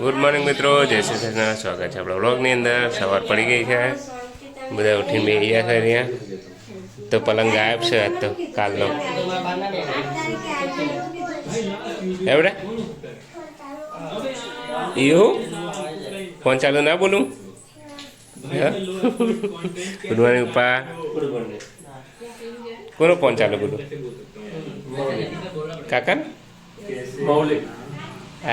Good morning મિત્રો, જય શ્રી કૃષ્ણ. સ્વાગત છે આપણા વ્લોગની અંદર. સવાર પડી ગઈ છે, બધા ઉઠીને બેસી ગયા છે. અહીંયા તો પલંગ ગાયબ છે આજ તો, કાલનો એવડે એવું ફોન ચાલુ ના બોલું. ગુડ મોર્નિંગ ઉપા. કોનો ફોન ચાલુ બોલું? કાકા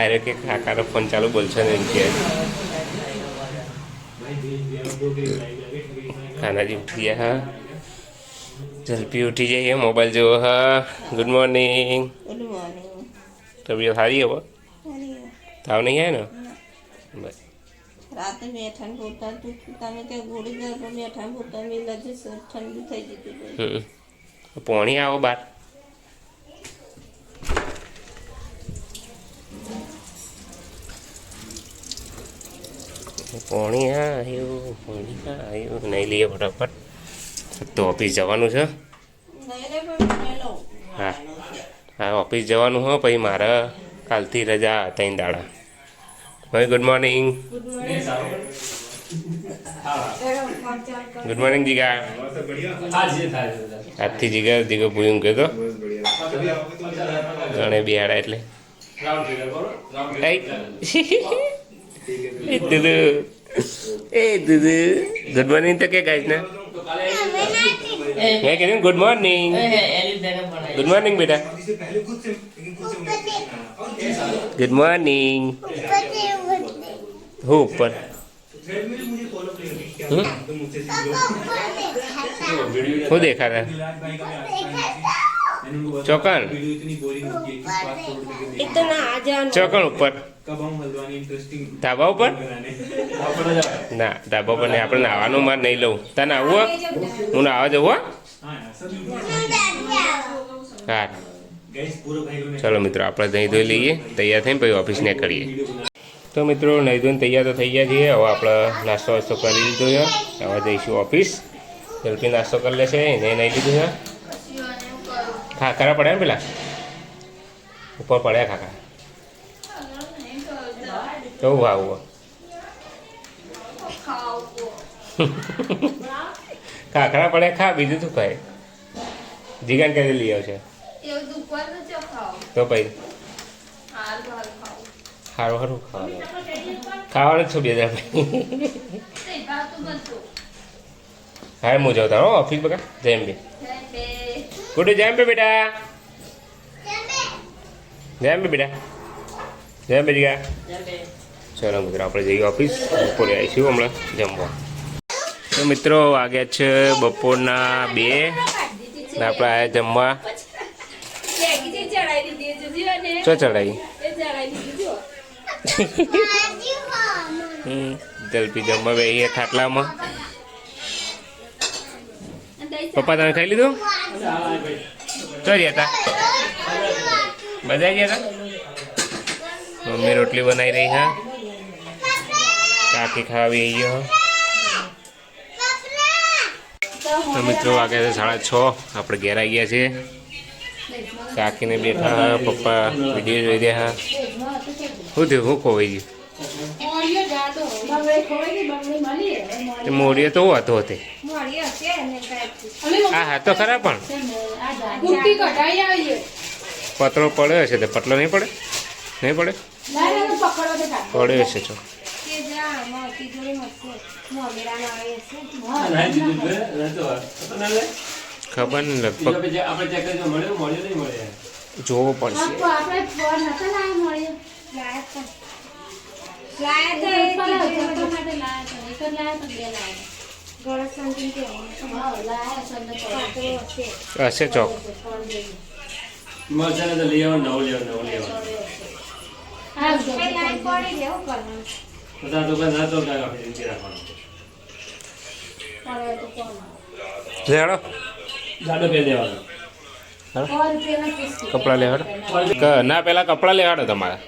અરે કે કાકાનો ફોન ચાલુ બોલશે ને એમ કે ખાનાજી ઉઠી ગયા. હા, ઝડપી ઉઠી જઈએ, મોબાઈલ જોવો. હા, ગુડ મોર્નિંગ. તબિયત સારી હવે? તાવ નહીં આવે ને? બસ રાતે બેઠા પોતા તમે ત્યાં ગોળી ઘર પર બેઠા પોતા મેં લજે ઠંડુ થઈ જતું. પોણી આવો બાર. પોણી આવ્યું, પોણી આવ્યું. નહીં લઈએ ફટાફટ, તો ઓફિસ જવાનું છે. હા હા, ઓફિસ જવાનું હો. પછી મારે કાલથી રજા 3 દાડા. ભાઈ ગુડ મોર્નિંગ. ગુડ મોર્નિંગ જીગા. આજથી જીગા પૂછ્યું કહેતો ગણે બિહાડા એટલે દૂધુ ગુડ મોર્નિંગ તો કે ગાઈસ ને મેં કીધું ગુડ મોર્નિંગ. ગુડ મોર્નિંગ બેટા. Good morning. હું ઉપર હું દેખાતા ચોકન ચોકન ઉપર ધાબા ઉપર ના, ધાબા પર નહીં. આપણે નાવાનું માર નહીં લઉં. તને આવું? હું નાવા જવું? હા ચલો મિત્રો, આપણે દહીં ધોઈ લઈએ, તૈયાર થઈને પછી ઓફિસ ને કરીએ. તો મિત્રો નહીં ધોઈને તૈયાર તો થઈ ગયા છીએ. હવે આપણે નાસ્તો વાસ્તો કરી લીધો છે. હવે જઈશું ઓફિસ. ઝડપી નાસ્તો કરી લેશે. એને નહીં લીધું છે. ખાખરા પડ્યા ને પેલા ઉપર પડ્યા ખાખરા. કેવું આવું ખાખરા પડ્યા ખા, બીજું શું ખાય? જીગાન ક્યારે લઈ આવશે તો પછી સારું સારું ખાવાનું છું 2000. હા હું જાઉં તારો ઓફિસ બગા. જેમ બે ગુડ જેમ બે બેટા. જેમ બે બેટા. જેમ બે જીગા. ચલો મિત્રો, આપણે જઈએ ઓફિસ. બપોરે આવીશું હમણાં જમવા. તો મિત્રો વાગ્યા છે બપોરના 2 ને આપણે આવ્યા જમવા. ચો ચડાવી જલ્દી જમવા બેસીએ ખાટલામાં. પપ્પા તમે ખાઈ લીધું? ચો ગયા હતા? બધા ગયા હતા? મમ્મી રોટલી બનાવી રહી. હા, કાકી ખાવી ગયો. તો મિત્રો વાગ્યા છે 6:30. આપણે ઘેર આવી ગયા છીએ. કાકીને બેઠા હા, પપ્પા વિડીયો જોઈ રહ્યા. હા, શું થયું? શું ખોવાઈ ગયું? મોડીએ તો હતો તે. હા હા તો ખરા, પણ પતળો પડ્યો હશે. તો પતલો નહીં પડે? નહીં પડે? પડ્યો હશે. છો ખબર નહીં, લગભગ જોવો પડશે. હશે ચોક. કપડા લેવાડો ના, પેલા કપડા લેવાડો. તમારા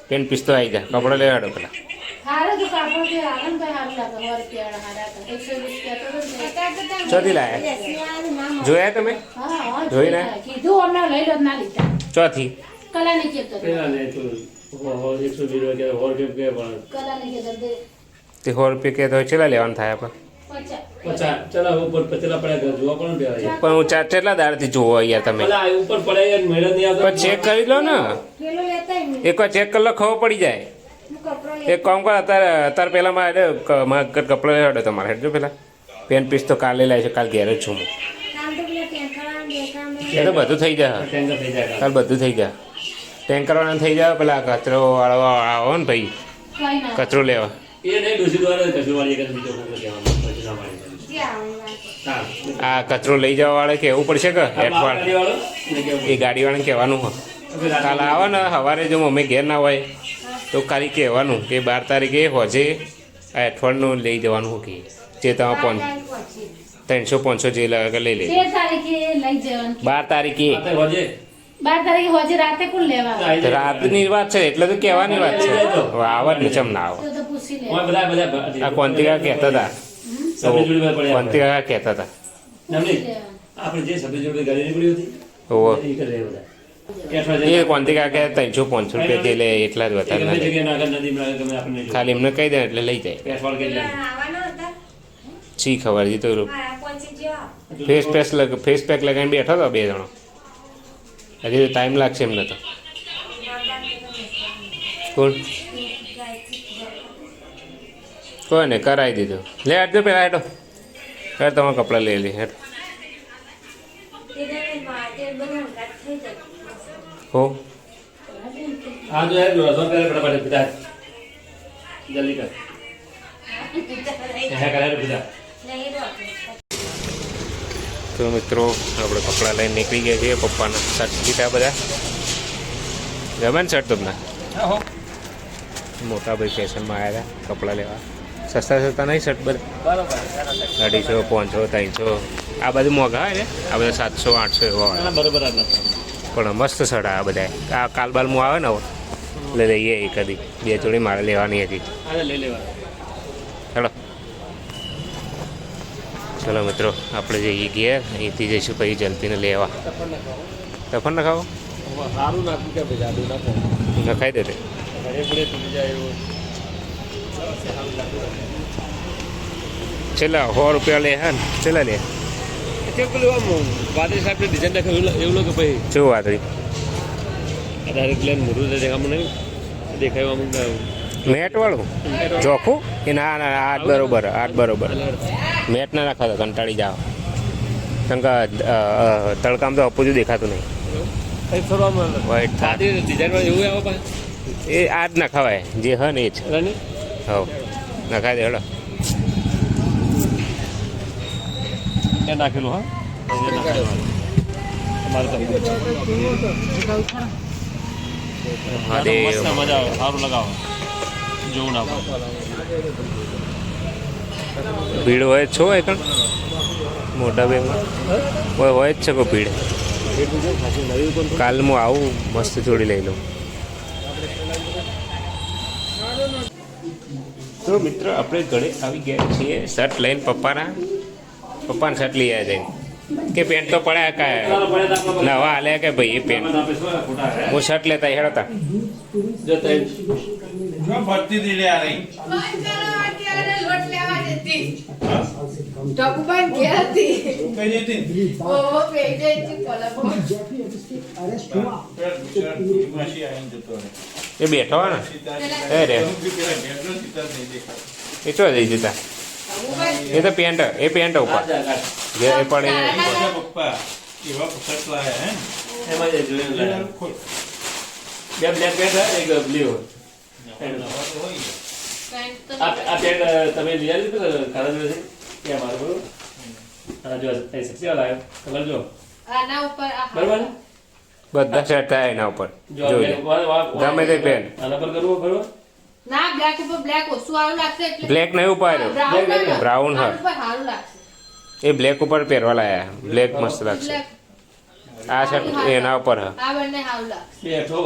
પેન પીસ્તો આવી જાય. કપડા લેવાડો પેલા. ચોથી લાયા જોયા તમે? જોઈ ને ચોથી 120 રૂપિયા 100 રૂપિયા તે 100 રૂપિયા કે તો ચેલા લેવાનું થાય આપણે 50 ચલા ઉપર 50 પડ્યા જોવા પણ બે પણ હું ચાર કેટલા દાડથી જોવો યાર તમે ભલા ઉપર પડે યાર મેળા નહીં આવતો પણ ચેક કરી લો ને એકવાર ચેક કરી લો ખબર પડી જાય એક કામ કર અત્યારે પહેલાં મારે કપડો લેવાડો તમારે હેડજો પહેલાં પેન પીસ તો કાલે લાવી છે કાલ ઘેર જ છું હું એ તો બધું થઈ જાય ટેન્શન થઈ જાય કાલ બધું થઈ જાય ટેન્કર વાળા થઈ જાય પેલા કચરો વાળો આવો ને ભાઈ કચરો લેવા એ નહીં ડોસી દ્વારા કશું વાળી એક બીજો કોણ કહેવાનું પછી ના મારી હા આ કચરો લઈ જવા વાળે કહેવું પડશે કે હેઠવાળ વાળો ને કે એ ગાડીવાળાને કહેવાનું હોય કાલ આવે ને સવારે જો મમ્મી ઘેર ના હોય તો ખાલી કહેવાનું કે 12 તારીખે હોજે આ અઠવાડિયું લઈ જવાનું હોય કે જે તમે 300-500 જે લાગે કે લઈ લે 13 તારીખે લઈ જવાનું 12 તારીખે આતે હોજે 12 તારીખે હોજે રાતે કોણ લેવા તો રાતની વાત છે એટલે તો કહેવાની વાત છે હવે આવે જ ને ચમ ના આવે તો પૂછી લે ઓય બધા આ કોંતિકા કહેતા હતા સબ્જી જોડી પર પડ્યા કોંતિકા કહેતા હતા નમની આપણે જે સબ્જી જોડી ગાડી નીકળી હતી ઓહો એ કરે બધા કેટવા એ કોંતિકા કહે 300-500 રૂપિયા જે લે એટલા જ વધારે ના ગમે લે. જગ્યાએ નાગર નદીમાં નાગર ગમે આપણને જો ખાલી એમને કહી દે એટલે લઈ જાય પેસવાળ કે લે શી ખબર જી તો ફેસ પેક લગાવીને બેઠો હતો 2 જણો હજી ટાઈમ લાગશે એમને તો કોણ કોઈ ને કરાવી દીધું લે હટજો પેલા હેઠો હેઠ તમારા કપડાં લઈ લે હેઠ હો આ જો યાર રોઝન કરે ફટાફટ પિતા જલ્દી કર હે કરે પિતા તો મિત્રો આપણે કપડાં લઈને નીકળી ગયા છીએ પપ્પાના શર્ટ લીધા બધા ગમે ને શર્ટ તમને હો મોટા ભાઈ ફેશનમાં આવ્યા હતા કપડાં લેવા સસ્તા નહીં શર્ટ બધા બરોબર 250 500 300 આ બધું મોંઘા હોય ને આ બધા 700 800 એવા હોય. બરોબર આટલા પણ મસ્ત શર્ટ આ બધા આ કાલબાલમાં આવે ને હવે એટલે લઈએ એ કદી 2 જોડી મારે લેવાની હતી આ લઈ લેવા ચલો ચલો મિત્રો આપણે જઈએ ઘેર અહીંથી જઈશું પછી જલ્દીને લેવા તફન ન ખાવો સારું નાખું કે ભાઈ જાદુ નાખો નખાઈ દે તે ઘરે પડે તૂટી જાય એવું છેલ્લા 100 રૂપિયા લે હા ને છેલ્લા લે તે પેલું આમ વાદળી સાહેબ ડિઝાઇન નાખ્યું એવું લાગે ભાઈ શું વાદળી ડાયરેક્ટ પ્લેન મોટું દેખામાં નહીં દેખાયું અમુક મેટ વાળું ચોખ્ખું એ ના ના આઠ બરોબર મેટ ના નાખા તો કંટાળી જાઓ કારણ કે તડકામાં તો અપોજું દેખાતું નહીં વ્હાઈટ થાત ડિઝાઇનમાં એવું આવે પાછું એ આ જ નખાવાય જે હ ને એ જ એટલે નહીં હવ નખાઈ દે હેડો એ નાખેલું હા તમારે હા દે મસ્ત મજા આવે સારું લગાવો જોવું ના ભીડ હોય જ છો એકણ મોટા બેગમાં હોય જ છે કોઈ ભીડ કાલ હું આવું મસ્ત જોડી લઈ લઉં તો મિત્રો આપણે ઘરે આવી ગયા છીએ શર્ટ લઈને પપ્પાને શર્ટ લઈ આવ્યા જઈને કે પેન્ટ તો પડ્યા કાંઈ નવા હાલ્યા કે ભાઈ એ પેન્ટ હું શર્ટ લેતા હેડો તા ભરતી દી રે આ રહી ડોકુમેન્ટ ગયા હતી કઈ જતી ઓહો પેજે થી પલકો માસી આવીને જતો રહે એ બેઠો હોય ને એ રે એ ચો જઈ જતા એ તો પેન્ટ ઉપર જે એ પડે પપ્પા એવા પકડ લાયા હે એમાં જ જોયું લાયા. ખોલ બે બ્લેક પેન્ટ એક બ્લુ આ પેન્ટ તમે લઈ આવી તો ખરા જોયું છે કે મારું બરોબર આ જો એ સક્સેસ લાવ્યો કલર જો આના ઉપર આ બરોબર ને? બધા શર્ટ થાય એના ઉપર જો જોઈ લે ગમે તે પેન આના પર કરવું બરોબર ના બ્લેક ઉપર બ્લેક ઓછું સારું લાગશે એટલે બ્લેક નહીં ઉપાડ્યો બ્રાઉન હા ઉપર સારું લાગશે એ બ્લેક ઉપર પહેરવા લાયા બ્લેક મસ્ત લાગશે બ્લેક આ શર્ટ એના ઉપર હા આ બંને સારું લાગશે બેઠો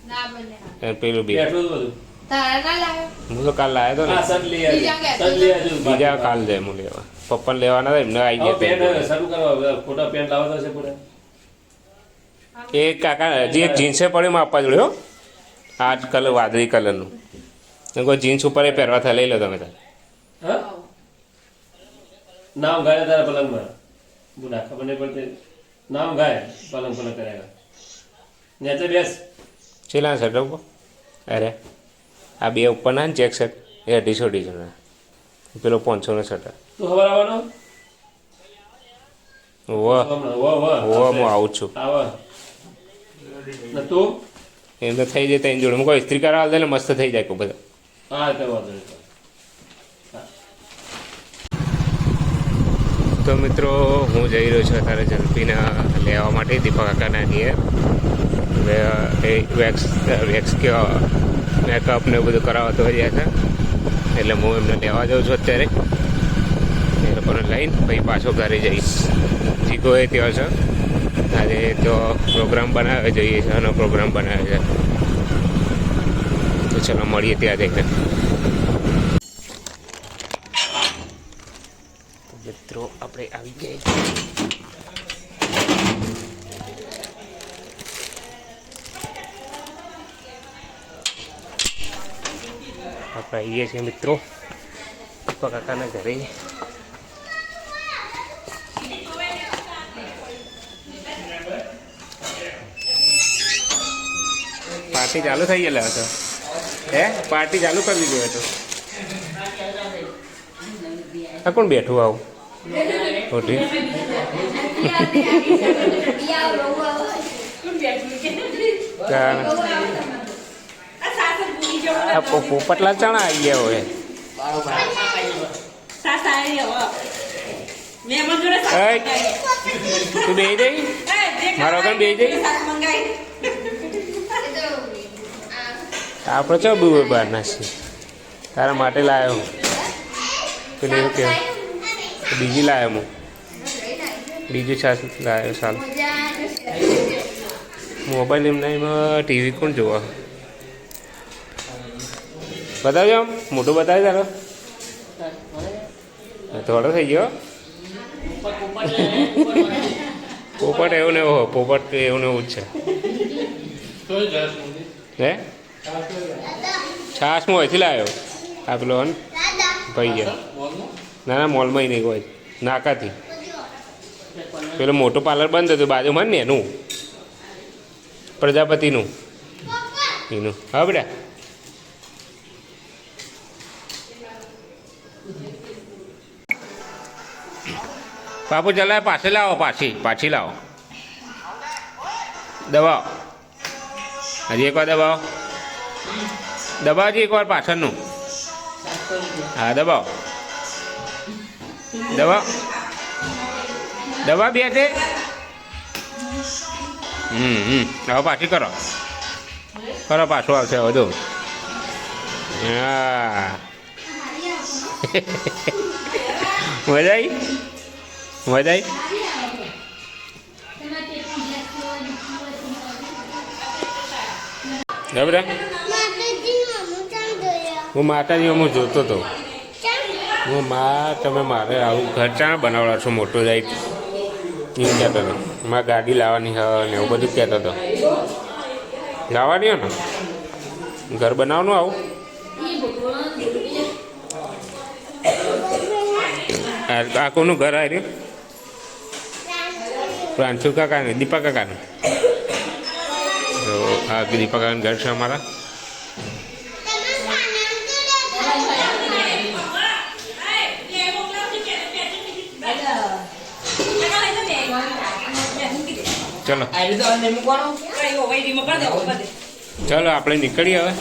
ના બંને સારું. એ પેલું બે બેઠો બધું તારા ના લાગે હું તો કાલ લાવ્યો હતો આ ને શર્ટ લઈ આવી બીજા કે શર્ટ લઈ આવી બીજા કાલ જાય હું લેવા પપ્પાને લેવાના હતા એમને આવી હવે પેન્ટ ગયા શરૂ કરવા ખોટા પેન્ટ લાવવા છે પૂરા એ કાકા જે જીન્સે પડ્યું માં આપવા જોડ્યો આ જ કલર વાદળી કલરનું કોઈ જીન્સ ઉપર એ પહેરવા થાય લઈ લો તમે તાર હા નામ ગાય તારા પલંગમાં બુડા ખબર નહીં પડતી નામ ગાય પલંગ પલંગ કરેગા નેચે બેસ ચેલા શર્ટ ઉપર અરે આ બે ઉપર ના ચેક શર્ટ એ 250 પેલો 500 નો શર્ટ તું ખબર આવવાનો વાહ વાહ વાહ હું આવું છું આવા ને તું એમને થઈ જાય તેની જોડે કોઈ ઇસ્ત્રી કરાવવા દે ને મસ્ત થઈ જાય બધા હા તે વાંધો નહીં તો મિત્રો હું જઈ રહ્યો છું અત્યારે જલ્પીના લેવા માટે દીપક કાકાના ઘેર હવે એ વેક્સ કે મેકઅપ ને બધું કરાવતો હોય છે એટલે હું એમને લેવા જાઉં છું અત્યારે એ લોકોને લઈને પછી પાછો ઘરે જઈશ જીગો એ ત્યાં છે આજે તો પ્રોગ્રામ બનાવે જોઈએ છે એનો પ્રોગ્રામ બનાવે છે તો ચલો મળીએ ત્યાં જઈને મિત્રો આપણે આવી ગયા આપણે આવીએ છીએ મિત્રો પપ્પા કાકાના ઘરે પાર્ટી ચાલુ થઈ ગયેલા હતો હે પાર્ટી ચાલુ કરી દીધું હતું આ કોણ બેઠું આવું ઓઠી પોપટલા ચણા આવી ગયા હોય તું બે જઈ મારો વગર બે જઈ આપણે ચો બહાર નાખી તારા માટે લાવ્યો પેલું એવું કે બીજી લાવ્યો હું બીજું છાસ લાવ્યો સારું મોબાઈલ એમના ટીવી કોણ જોવા બતાવજો આમ મોટું બતાવે તારો થોડો થઈ ગયો પોપટ એવું ને એવો પોપટ એવું ને એવું જ છે હે છાસ હું અહીંથી લાવ્યો આ પેલો ભાઈ ગયા ના ના મોલમાં નહીં કોઈ નાકાથી પેલું મોટું પાર્લર બંધ હતું બાજુમાં ને એનું પ્રજાપતિનું એનું હા બેટા બાપુ ચલાય પાછી લાવો પાછી લાવો દબાવો હજી એકવાર દબાવજી એકવાર પાછળનું હા દબાવો દબા બે છે હવે પાછી કરો પાછું આવશે હવે જો હા મજા આવી બરાબર હું માતાજી હું જોતો હતો તમે મારે આવું ઘર ચાણ બનાવડા છો મોટો જાય એવું કહેતો હતો મારે ગાડી લાવવાની હ ને એવું બધું કહેતો હતો લાવવાની હો ને ઘર બનાવવાનું આવું આ કોનું ઘર આવ્યું પ્રાંશુ કાકાને દીપા કાકાને તો આ દીપા કાકાનું ઘર છે અમારા ચલો ચલો આપણે નીકળીએ હવે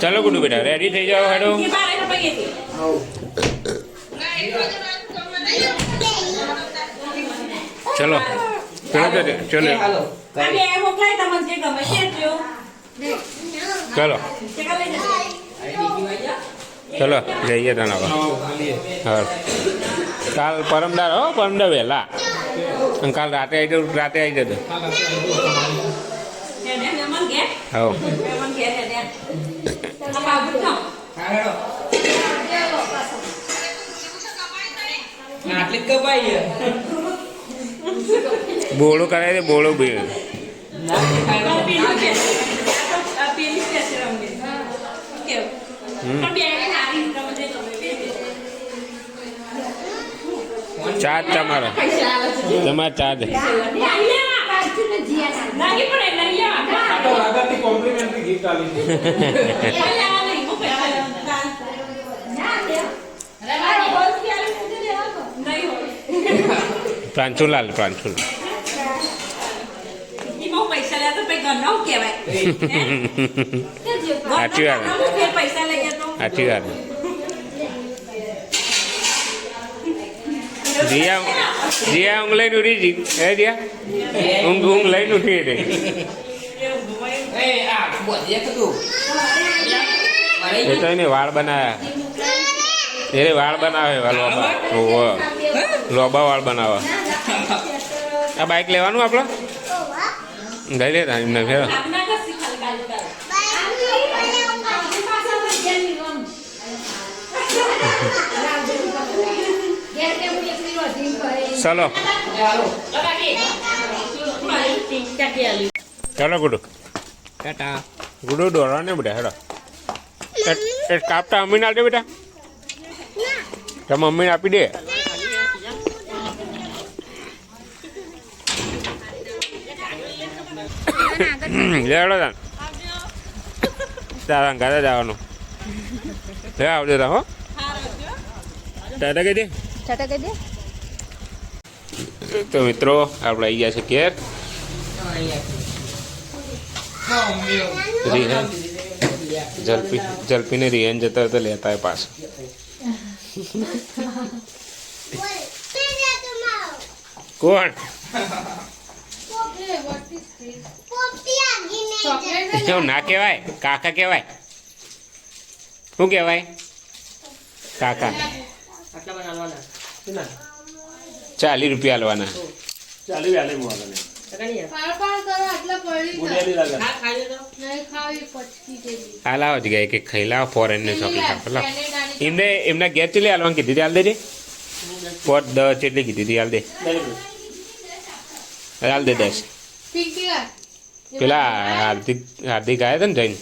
ચલો ગુડુ બેટા રેડી થઈ જાઓ હેડો ચલો ચલો ચલો જઈએ તને હવે હા કાલ પરમદાર હો પરમદાર વહેલા અને કાલ રાતે આવી જતો હા આટલી કપાઈ બોળું કરાય છે બોળું બી ચાર્જ તમારો તમારે ચાર્જ કોમ્પ્લિમેન્ટરી ગિફ્ટ આલી પ્રાંશુલાલ સાચી વાત સાચી વાત જીયા ઊંઘ લઈને ઉઠી જી હે જીયા ઊંઘ લઈને ઉઠી રહી એ તો એને વાળ બનાવ્યા એ વાળ બનાવે લોબા વાળ બનાવે આ બાઇક લેવાનું આપણે લઈ લેતા એમને ફેર ચલો ચાલો ગુડુ ગુડુ દોડવા ને બેટા હેડો એક કાપટા મમ્મીને આપી દે બેટા તો મમ્મીને આપી દે લેડો તાન તારા ઘરે જવાનું લે આવજો તા હો ટાટા કહી દે તો મિત્રો આપણે આવી ગયા છે ઘેર રિહાન જલ્પીને રિહાન જતા હોય તો લેતા હોય પાછું કોણ એવું ના કહેવાય કાકા કહેવાય શું કહેવાય કાકા 40 રૂપિયા આલવાના 40 આલે હું આગળ હાલ આવો જ ગયા કે ખાઈ લાવો ફોરેનને ચોકલેટ આપેલા એમના ઘેર ચેલી હાલવાની કીધી હતી હાલ દેજે 10 ચેટલી કીધી હતી હાલ દે હાલ દે 10 પેલા હાર્દિક આવ્યા હતા ને જઈને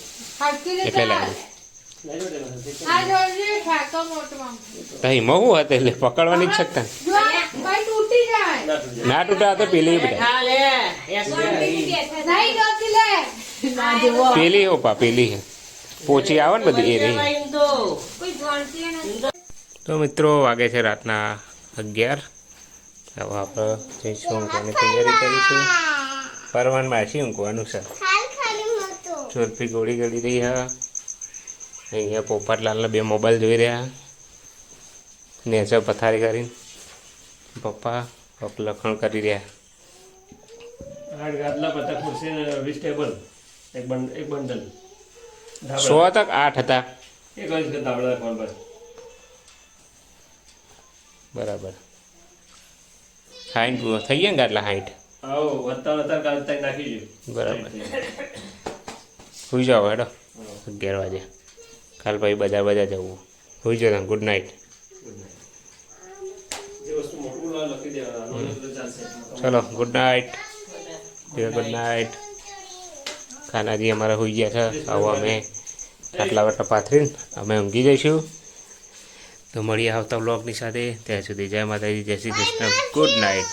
એટલે લાવ્યું એમાં શું હતું એટલે પકડવાની જ શકતા ના તૂટા તો પેલી બધા પેલી હોપા પેલી હે પોચી આવે ને બધી એ રહી તો મિત્રો વાગે છે રાતના 11 હવે આપણે જઈશું ઊંઘવાની તૈયારી કરીશું પરવાનમાં આછી ઊંઘવાનું છે ચોરફી ગોળી ગળી રહી હા અહીંયા પોપટલાલના 2 મોબાઈલ જોઈ રહ્યા નેચર પથારી કરીને પપ્પા લખણ કરી રહ્યા 8 ગાદલા પતા ખુરશી 20 ટેબલ એક બંડલ 100 તક 8 હતા એક જ ધાબળા કોણ બસ બરાબર 60 પૂરો થઈ ગયા ને ગાદલા 60 આવો વત્તા કાલ તક નાખી જો બરાબર સુઈ જાઓ હેડો 11 વાગે કાલ ભાઈ બજાર જવું સુઈ જાઓ ગુડ નાઇટ चलो गुड नाइट गुड नाइट खाना जी हमारा हुई गया था अब हमें आटला वाटला पाथरीन અમે ઊંઘી જઈશું તો મળીએ આવતા બ્લોગની સાથે ત્યાં સુધી જય માતાજી જય શ્રી કૃષ્ણ ગુડ નાઇટ